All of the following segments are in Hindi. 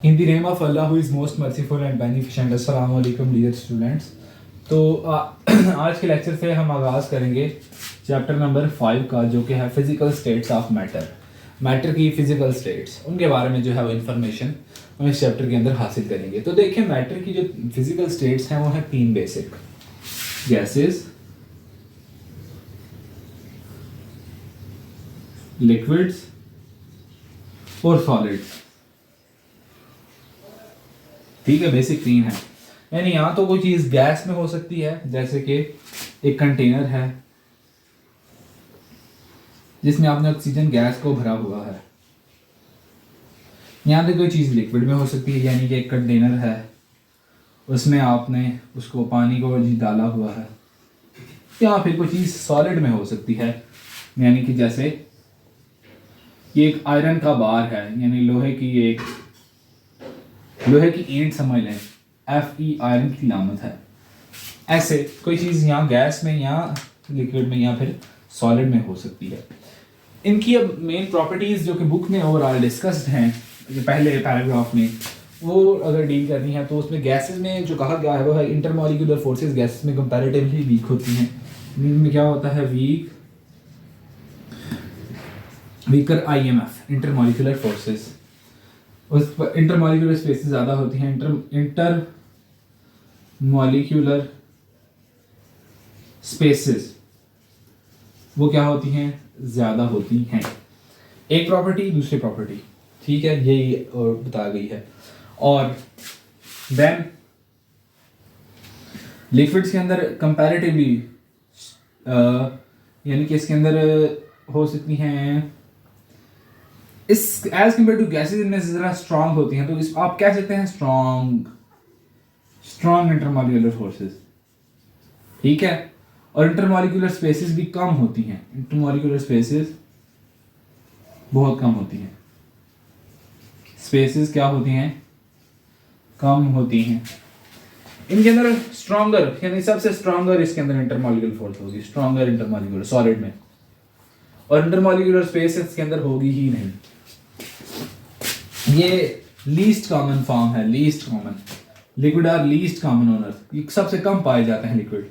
In the name of Allah who is most merciful and beneficent. अस्सलाम वालेकुम डियर स्टूडेंट्स। तो आज के लेक्चर से हम आगाज़ करेंगे चैप्टर नंबर 5 का, जो कि है फिज़िकल स्टेट्स ऑफ मैटर की फ़िज़िकल स्टेट्स, उनके बारे में जो है वो इन्फॉर्मेशन हम इस चैप्टर के अंदर हासिल करेंगे। तो देखिए, मैटर की जो फिज़िकल स्टेट्स हैं वो हैं तीन बेसिक: गैसेस, लिक्विड्स और सॉलिड्स। ठीक है, बेसिक तीन है। यानी यहाँ तो कोई चीज़ गैस में हो सकती है, जैसे कि एक कंटेनर है जिसमें आपने ऑक्सीजन गैस को भरा हुआ है। यहाँ पे कोई चीज़ लिक्विड में हो सकती है, यानी कि एक कंटेनर है उसमें आपने उसको पानी को डाला हुआ है। या फिर कोई चीज़ सॉलिड में हो सकती है, यानी कि जैसे ये एक आयरन का बार है, यानी लोहे की ईंट समझ लें, Fe आयरन की लामत है। ऐसे कोई चीज़ यहाँ गैस में या लिक्विड में या फिर सॉलिड में हो सकती है। इनकी अब मेन प्रॉपर्टीज़ जो कि बुक में ओवरऑल डिस्कस्ड हैं, जो पहले पैराग्राफ में, वो अगर डील करनी है तो उसमें गैसेस में जो कहा गया है वो है इंटरमॉलिक्यूलर फोर्सेस गैसेस में कंपैरेटिवली वीक होती हैं। इनमें क्या होता है, वीकर IMF, इंटरमॉलिक्यूलर फोर्सेस। उस पर इंटरमॉलिक्यूलर स्पेसेस ज़्यादा होती हैं। इंटरमॉलिक्यूलर स्पेसेस वो क्या होती हैं, ज़्यादा होती हैं। एक प्रॉपर्टी दूसरी प्रॉपर्टी, ठीक है, यही और बता गई है। और देन लिक्विड्स के अंदर कंपैरेटिवली यानी कि इसके अंदर हो सकती हैं इस एज कम्पेयर टू गैसेज इनमें ज़रा स्ट्रांग होती हैं। तो इस आप कह सकते हैं स्ट्रांग इंटरमॉलिक्यूलर फोर्सेस, ठीक है। और इंटरमॉलिक्यूलर स्पेसेस भी कम होती हैं, इंटरमॉलिक्यूलर स्पेसेस बहुत कम होती हैं। स्पेसेस क्या होती हैं, कम होती हैं। इनके अंदर स्ट्रॉन्गर यानी सबसे स्ट्रॉन्गर इसके अंदर इंटरमॉलिक्यूलर फोर्स होगी, स्ट्रॉन्गर इंटरमॉलिक्यूलर सॉलिड में, और इंटरमॉलिक्यूलर स्पेसेस के अंदर होगी ही नहीं। ये लीस्ट कॉमन फॉर्म है, least common. Liquid are least common on earth, ये सबसे कम पाए जाते हैं लिक्विड,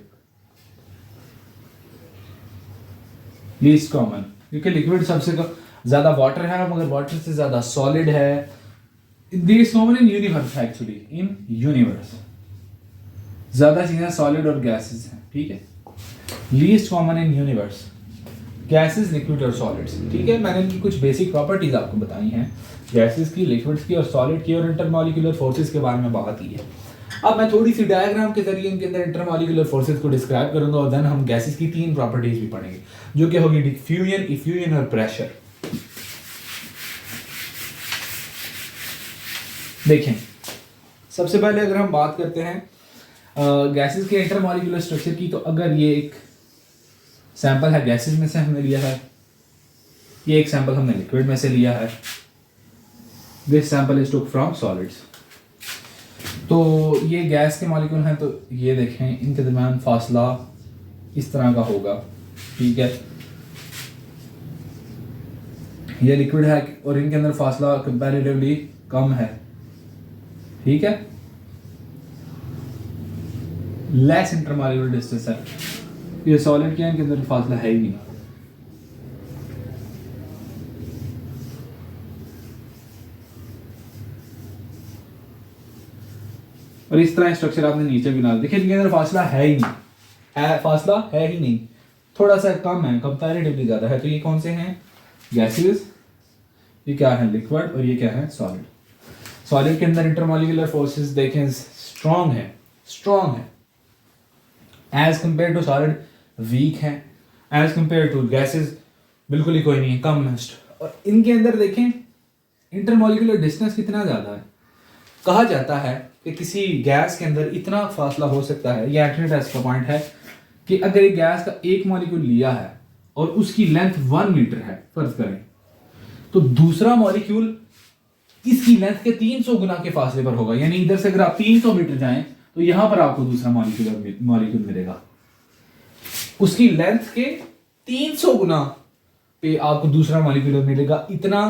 लीस्ट कॉमन, क्योंकि लिक्विड सबसे ज्यादा वाटर है, मगर वाटर से ज्यादा सॉलिड है। This common in universe, actually in universe ज्यादा चीजें सॉलिड और गैसेस हैं, ठीक है। Least common in universe gases, liquid और सॉलिड्स, ठीक है। मैंने इनकी कुछ बेसिक प्रॉपर्टीज आपको बताई हैं, गैसेस की, लिक्विड्स की और सॉलिड की, और इंटरमॉलिक्यूलर फोर्सेस के बारे में बात की है। अब मैं थोड़ी सी डायग्राम के जरिए इनके अंदर इंटरमॉलिक्यूलर फोर्सेस को डिस्क्राइब करूंगा, और देन हम गैसेस की तीन प्रॉपर्टीज भी पढ़ेंगे, जो कि होगी डिफ्यूजन, इफ्यूजन और प्रेशर। देखें, सबसे पहले अगर हम बात करते हैं गैसेस के इंटरमॉलिक्यूलर स्ट्रक्चर की, तो अगर ये एक सैंपल है गैसेस में से हमने लिया है, ये एक सैंपल हमने लिक्विड में से लिया है, this sample is took from solids. तो ये गैस के मॉलिक्यूल हैं, तो ये देखें इनके दरमियान फासला इस तरह का होगा, ठीक है। ये लिक्विड है और इनके अंदर फासला कंपैरेटिवली कम है, ठीक है, लेस इंटरमॉलिक्यूलर डिस्टेंस है। ये सॉलिड क्या है, इनके अंदर फासला है ही नहीं। और इस तरह स्ट्रक्चर आपने नीचे भी ना, देखिए इनके अंदर फासला है ही नहीं, फासला है ही नहीं, थोड़ा सा कम है, कंपैरेटिवली ज्यादा है। तो ये कौन से हैं, गैसेस, ये क्या है, लिक्विड, और ये क्या है, सॉलिड। सॉलिड के अंदर इंटरमॉलिक्यूलर फोर्सेस देखें स्ट्रांग है as compare to solid, weak है एज कंपेयर टू गैसेस, बिल्कुल ही कोई नहीं है, कम है। और इनके अंदर देखें इंटरमॉलिक्यूलर डिस्टेंस कितना ज्यादा है। कहा जाता है कि किसी गैस के अंदर इतना फासला हो सकता है, ये एक्चुअली टेस्ट का पॉइंट है, कि अगर एक गैस का एक मॉलिक्यूल लिया है और उसकी लेंथ 1 मीटर है फर्ज करें, तो दूसरा मॉलिक्यूल इसकी लेंथ के 300 गुना के फासले पर होगा। यानी इधर से अगर आप 300 मीटर जाएं तो यहां पर आपको दूसरा मॉलिक्यूल मिलेगा, उसकी लेंथ के 300 गुना पे आपको दूसरा मॉलिक्यूल मिलेगा। इतना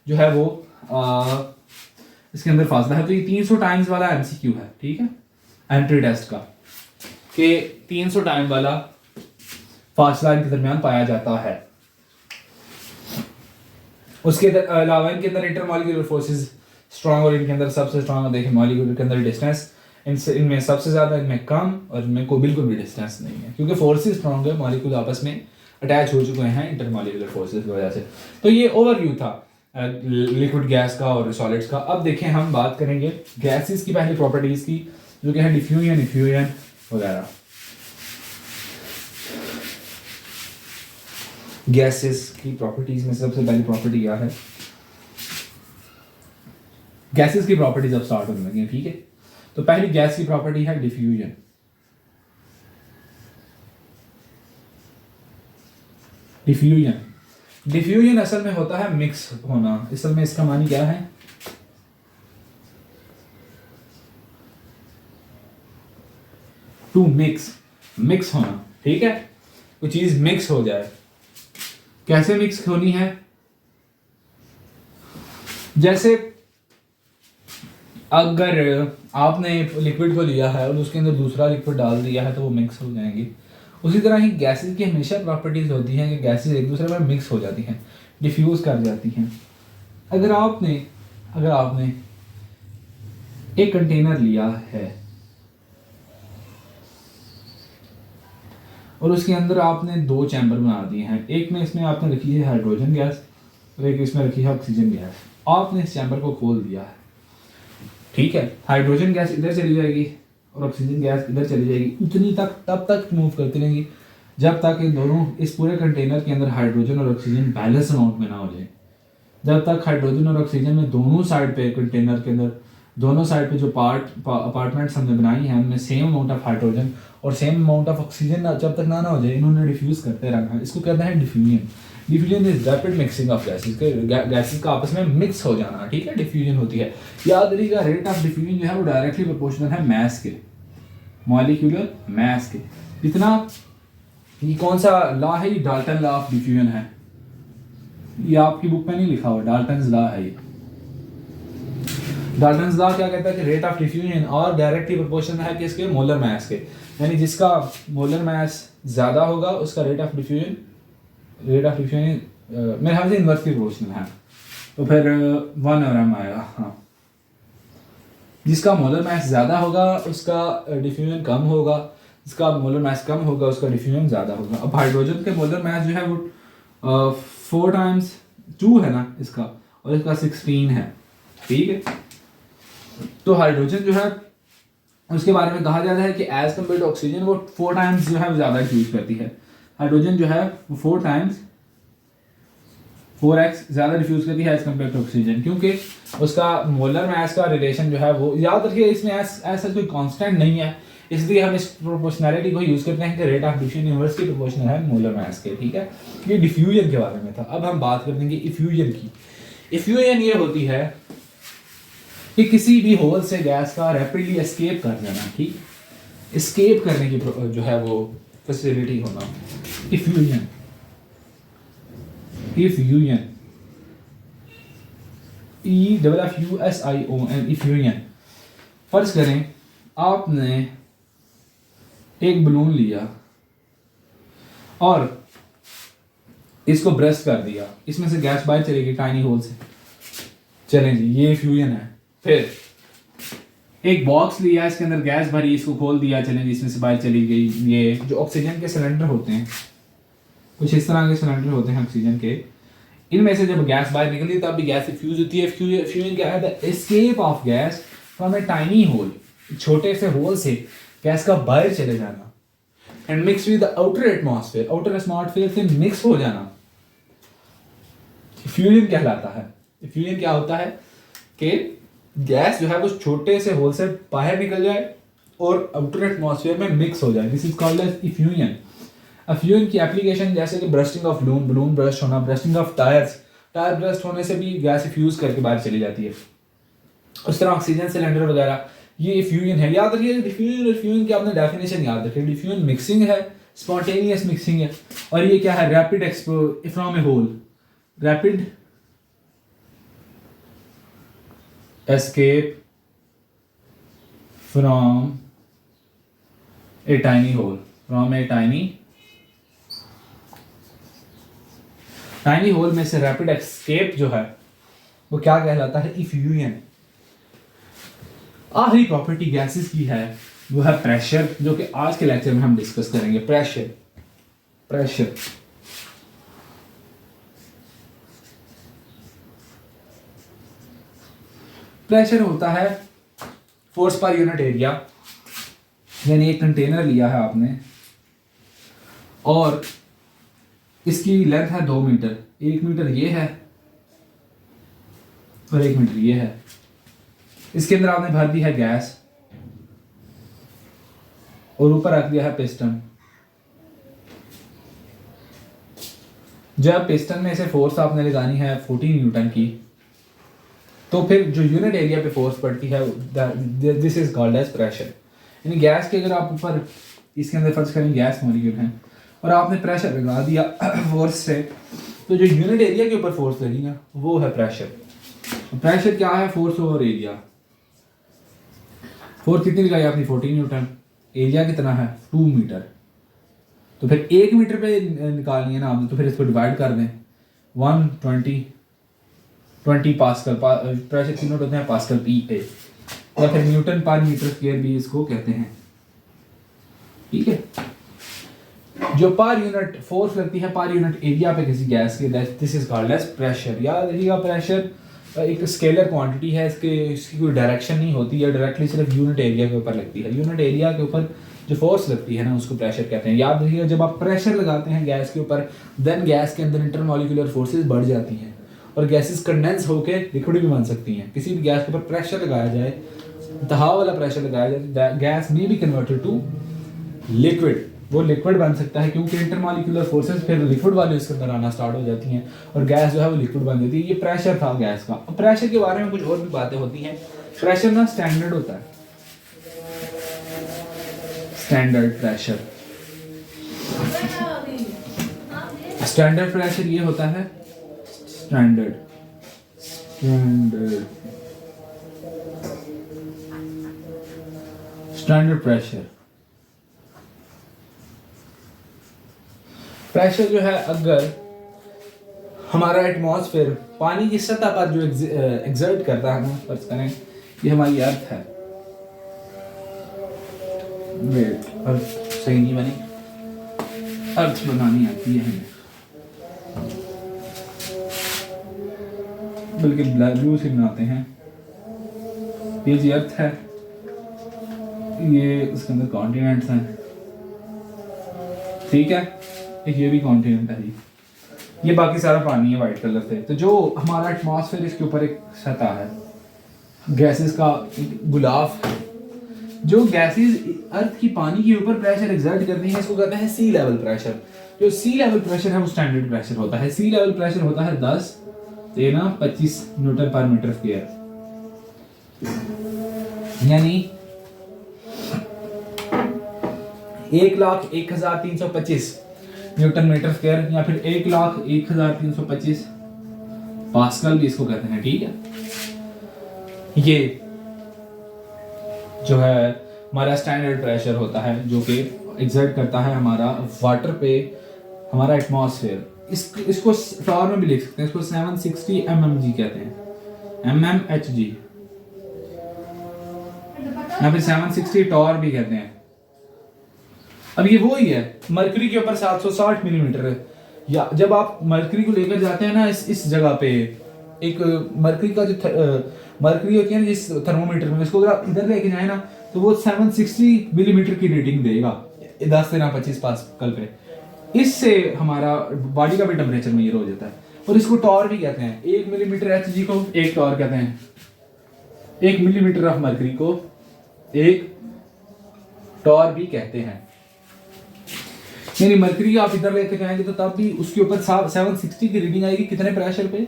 जो है वो इसके अंदर फासला है। तो ये 300 टाइम्स वाला एमसीक्यू है, ठीक है, एंट्री टेस्ट का, कि 300 टाइम वाला फासला इनके दरमियान पाया जाता है। उसके अलावा इनके अंदर इंटरमॉलिक्यूलर फोर्सेस स्ट्रॉन्ग, और इनके अंदर सबसे स्ट्रॉन्ग देखें मॉलिक्यूल के अंदर डिस्टेंस इनमें सबसे ज़्यादा, इनमें कम, और इनमें कोई बिल्कुल भी डिस्टेंस नहीं है, क्योंकि फोर्सेस स्ट्रॉन्ग है, मॉलिक्यूल आपस में अटैच हो चुके हैं इंटरमॉलिक्यूलर फोर्सेस की वजह से। तो ये ओवरव्यू था लिक्विड गैस का और सॉलिड्स का। अब देखें हम बात करेंगे गैसेस की पहली प्रॉपर्टीज़ की, जो कि है डिफ्यूजन, इफ्यूजन वगैरह। गैसेस की प्रॉपर्टीज में सबसे पहली प्रॉपर्टी क्या है? गैसेस की प्रॉपर्टीज अब स्टार्ट होने लगी हैं, ठीक है। तो पहली गैस की प्रॉपर्टी है डिफ्यूजन। डिफ्यूजन डिफ्यूजन असल में होता है मिक्स होना। असल में इसका मानी क्या है? टू मिक्स होना, ठीक है, कोई चीज मिक्स हो जाए। कैसे मिक्स होनी है? जैसे अगर आपने लिक्विड को लिया है और उसके अंदर दूसरा लिक्विड डाल दिया है तो वो मिक्स हो जाएंगे। उसी तरह ही गैसेस की हमेशा प्रॉपर्टीज होती हैं कि गैसेस एक दूसरे में मिक्स हो जाती हैं, डिफ्यूज कर जाती हैं। अगर आपने एक कंटेनर लिया है और उसके अंदर आपने 2 चैम्बर बना दिए हैं, एक में इसमें आपने रखी है हाइड्रोजन गैस और एक इसमें रखी है ऑक्सीजन गैस। आपने इस चैम्बर को खोल दिया है, ठीक है, हाइड्रोजन गैस इधर चली जाएगी और ऑक्सीजन गैस इधर चली जाएगी। उतनी तक तब तक मूव करती रहेंगी जब तक इन दोनों, इस पूरे कंटेनर के अंदर हाइड्रोजन और ऑक्सीजन बैलेंस अमाउंट में ना हो जाए। जब तक हाइड्रोजन और ऑक्सीजन में दोनों साइड पे, कंटेनर के अंदर दोनों साइड पे जो अपार्टमेंट्स हमने बनाई हैं उनमें सेम अमाउंट ऑफ हाइड्रोजन और सेम अमाउंट ऑफ ऑक्सीजन जब तक ना हो जाए, इन्होंने डिफ्यूज करते रहना है। इसको कहते हैं diffusion. Diffusion is rapid mixing of gases, gases का आपस में मिक्स हो जाना, ठीक है, डिफ्यूजन होती है। याद रखिएगा रेट ऑफ डिफ्यूजन जो है वो डायरेक्टली प्रोपोर्शनल है मास के, मॉलिक्यूलर मास के। जितना, ये कौन सा लॉ है? ये डाल्टन लॉ ऑफ डिफ्यूजन है। ये आपकी बुक में नहीं लिखा हुआ, डाल्टन लॉ है ये। डाल्टन लॉ क्या कहता है कि रेट ऑफ डिफ्यूजन और डायरेक्टली प्रोपोर्शनल है किसके? मोलर मास के। यानी जिसका मोलर मास ज्यादा होगा उसका रेट ऑफ डिफ्यूजन मेरे ख्याल से इन्वर्सली प्रोपोर्शनल है, तो फिर 1/m आएगा। हाँ, जिसका मोलर मास ज्यादा होगा उसका डिफ्यूजन कम होगा, जिसका मोलर मास कम होगा उसका डिफ्यूजन ज्यादा होगा। अब हाइड्रोजन के मोलर मास जो है वो 4 टाइम्स 2 है ना इसका, और इसका 16 है, ठीक है। तो हाइड्रोजन जो है उसके बारे में कहा जाता है कि एज कम्पेयर टू ऑक्सीजन वो 4 टाइम्स जो है वो ज़्यादा यूज करती है। हाइड्रोजन जो है वो 4x ज़्यादा डिफ्यूज करती है एज कम्पेयर टू ऑक्सीजन, क्योंकि उसका मोलर मास का रिलेशन जो है वो, याद रखिए इसमें ऐसा कोई कांस्टेंट नहीं है, इसलिए हम इस प्रोपोर्शनैलिटी को यूज़ करते हैं कि rate of diffusion inversely proportional है मोलर मास के, ठीक है। ये डिफ्यूजन के बारे में था। अब हम बात कर देंगे इफ्यूजन की। इफ्यूजन ये होती है कि किसी भी होल से गैस का रैपिडली एस्केप कर जाना, ठीक, एस्केप करने की जो है वो फैसिलिटी होना, इफ्यूजन। Effusion EFFUSION, effusion. फर्ज करें आपने एक बलून लिया और इसको ब्रस्ट कर दिया, इसमें से गैस बाहर चलेगी टाइनी होल से, चलें जी, ये फ्यूजन है। फिर एक बॉक्स लिया, इसके अंदर गैस भरी, इसको खोल दिया, चलें जी, इसमें से बाहर चली गई। ये जो ऑक्सीजन के सिलेंडर होते हैं, कुछ इस तरह के सिलेंडर होते हैं ऑक्सीजन के, इनमें से जब गैस बाहर निकलती है तब भी गैस फ्यूज होती है। फ्यूजन क्या है? The escape of gas from a tiny hole, छोटे से होल से गैस का बाहर चले जाना, and mix with the outer atmosphere, outer atmosphere से मिक्स हो जाना, फ्यूजन कहलाता है। फ्यूजन क्या होता है कि गैस जो है वो छोटे से होल से बाहर निकल जाए और आउटर एटमॉस्फेयर में मिक्स हो जाए, this is called as effusion. Fusion की एप्लीकेशन जैसे कि ब्रस्टिंग ऑफ बलून ब्रस्ट होना, ब्रस्टिंग ऑफ टायर ब्रस्ट होने से भी गैस फ्यूज करके बाहर चली जाती है। उस तरह ऑक्सीजन सिलेंडर वगैरह, ये फ्यूजन है। याद रखिए डिफ्यूजन और फ्यूजन की आपने डेफिनेशन याद रखिए। डिफ्यूजन मिक्सिंग है, स्पॉन्टेनियस मिक्सिंग है, और ये क्या है? Rapid from a hole, rapid escape from a tiny hole, from a tiny hole में से रैपिड एस्केप जो है वो क्या कहलाता है? इफ्यूजन। आखिरी प्रॉपर्टी गैसेस की है वो है प्रेशर, जो कि आज के लेक्चर में हम डिस्कस करेंगे। प्रेशर प्रेशर होता है फोर्स पर यूनिट एरिया। यानी एक कंटेनर लिया है आपने और इसकी लेंथ है 2 मीटर, 1 मीटर ये है और 1 मीटर ये है। इसके अंदर आपने भर दी है गैस और ऊपर रख दिया है पिस्टन। जब पिस्टन में से फोर्स आपने लगानी है 14 न्यूटन की, तो फिर जो यूनिट एरिया पे फोर्स पड़ती है this is called as pressure. यानी गैस के अगर आप ऊपर इसके अंदर फर्ज करें गैस मॉलिक्यूल है और आपने प्रेशर लगा दिया फोर्स से, तो जो यूनिट एरिया के ऊपर फोर्स लगी ना वो है प्रेशर। प्रेशर क्या है? Force over area. फोर्स कितनी लगाई आपने? 14 न्यूटन। एरिया कितना है? 2 मीटर। तो फिर 1 मीटर पे निकालनी है ना आपने, तो फिर इसको डिवाइड कर दें 120 पास्कल। प्रेशर की यूनिट होते हैं पास्कल PA, या फिर न्यूटन पर मीटर स्क्वायर भी इसको कहते हैं। ठीक है, जो पर यूनिट फोर्स लगती है पर यूनिट एरिया पे किसी गैस के, this is called as pressure. याद रखिएगा, प्रेशर एक स्केलर क्वांटिटी है, इसकी कोई डायरेक्शन नहीं होती है, डायरेक्टली सिर्फ यूनिट एरिया के ऊपर लगती है। यूनिट एरिया के ऊपर जो फोर्स लगती है ना उसको प्रेशर कहते हैं। याद रखिएगा, जब आप प्रेशर लगाते हैं गैस के ऊपर, देन गैस के अंदर इंटरमॉलिक्यूलर फोर्सेस बढ़ जाती हैं और गैसेस कंडेंस होकर लिक्विड भी बन सकती हैं। किसी भी गैस के ऊपर प्रेशर लगाया जाए, दबाव वाला प्रेशर लगाया जाए, गैस में बी कन्वर्टेड टू लिक्विड। वो लिक्विड बन सकता है क्योंकि इंटरमॉलिक्यूलर फोर्सेस फिर लिक्विड वाले उसके अंदर आना स्टार्ट हो जाती हैं और गैस जो है वो लिक्विड बन जाती है। ये प्रेशर था गैस का। अब प्रेशर के बारे में कुछ और भी बातें होती हैं। प्रेशर ना स्टैंडर्ड होता है, स्टैंडर्ड प्रेशर। स्टैंडर्ड प्रेशर ये होता है स्टैंडर्ड प्रेशर। प्रेशर जो है, अगर हमारा एटमॉस्फेयर पानी की सतह पर जो एग्जर्ट करता है ना, फर्ज करें ये हमारी अर्थ है। वेट, अर्थ सही नहीं बनी, अर्थ बनानी आती है हमें, बल्कि ब्लू से बनाते हैं। ये जी अर्थ है, ये उसके अंदर कॉन्टिनेंट्स हैं। ठीक है, एक ये भी कॉन्टिनेंट है, ये बाकी सारा पानी है वाइट कलर से। तो जो हमारा एटमॉस्फेयर, इसके ऊपर एक सतह है, गैसेस का गुलाफ है। जो गैसेस अर्थ की पानी के ऊपर प्रेशर एग्जर्ट करती हैं, इसको कहते हैं सी लेवल प्रेशर। जो सी लेवल प्रेशर है वो स्टैंडर्ड प्रेशर होता है। सी लेवल प्रेशर होता है 10-25 न्यूटन पर मीटर स्क्वायर। यानी 1,01,325 न्यूटन मीटर स्क्वायर, या फिर 1,01,325 पास्कल भी इसको कहते हैं। ठीक है, ये जो है हमारा स्टैंडर्ड प्रेशर होता है, जो कि एग्जर्ट करता है हमारा वाटर पे हमारा एटमॉस्फेयर। इसको टॉर में भी लिख सकते हैं, इसको 760 mmg कहते हैं, mmHg, या फिर 760 टॉर भी कहते हैं। अब ये वो ही है मरकरी के ऊपर 760 मिलीमीटर। या जब आप मरकरी को लेकर जाते हैं ना इस जगह पे, एक मरकरी का जो मरकरी होती है ना जिस थर्मोमीटर में, इसको अगर आप इधर लेके जाए ना तो वो 760 मिलीमीटर की रीडिंग देगा 10-25 पास्कल पे। इससे हमारा बॉडी का भी टेम्परेचर मेजर हो जाता है। और इसको टॉर भी कहते हैं। 1 मिलीमीटर Hg को 1 टॉर कहते हैं। 1 मिलीमीटर ऑफ मरकरी को 1 टॉर भी कहते हैं। यानी मरकरी आप इधर लेके जाएंगे तो तब भी उसके ऊपर 760 की रीडिंग आएगी। कितने प्रेशर पे?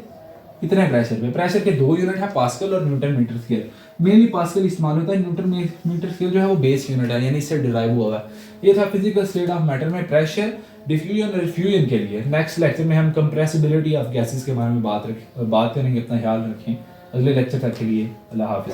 प्रेशर के 2 यूनिट है, पास्कल और newton metre square. Mainly pascal इस्तेमाल होता है, न्यूटन मीटर स्क्वायर जो है वो बेस यूनिट है, यानी इससे डिराइव हुआ है। ये था फिजिकल स्टेट ऑफ मैटर में प्रेशर, डिफ्यूजन और रिफ्यूजन के लिए। नेक्स्ट लेक्चर में हम कंप्रेसिबिलिटी ऑफ गैसेस के बारे में बात करेंगे। अपना ख्याल रखें। अगले लेक्चर तक के लिए अल्लाह हाफिज़।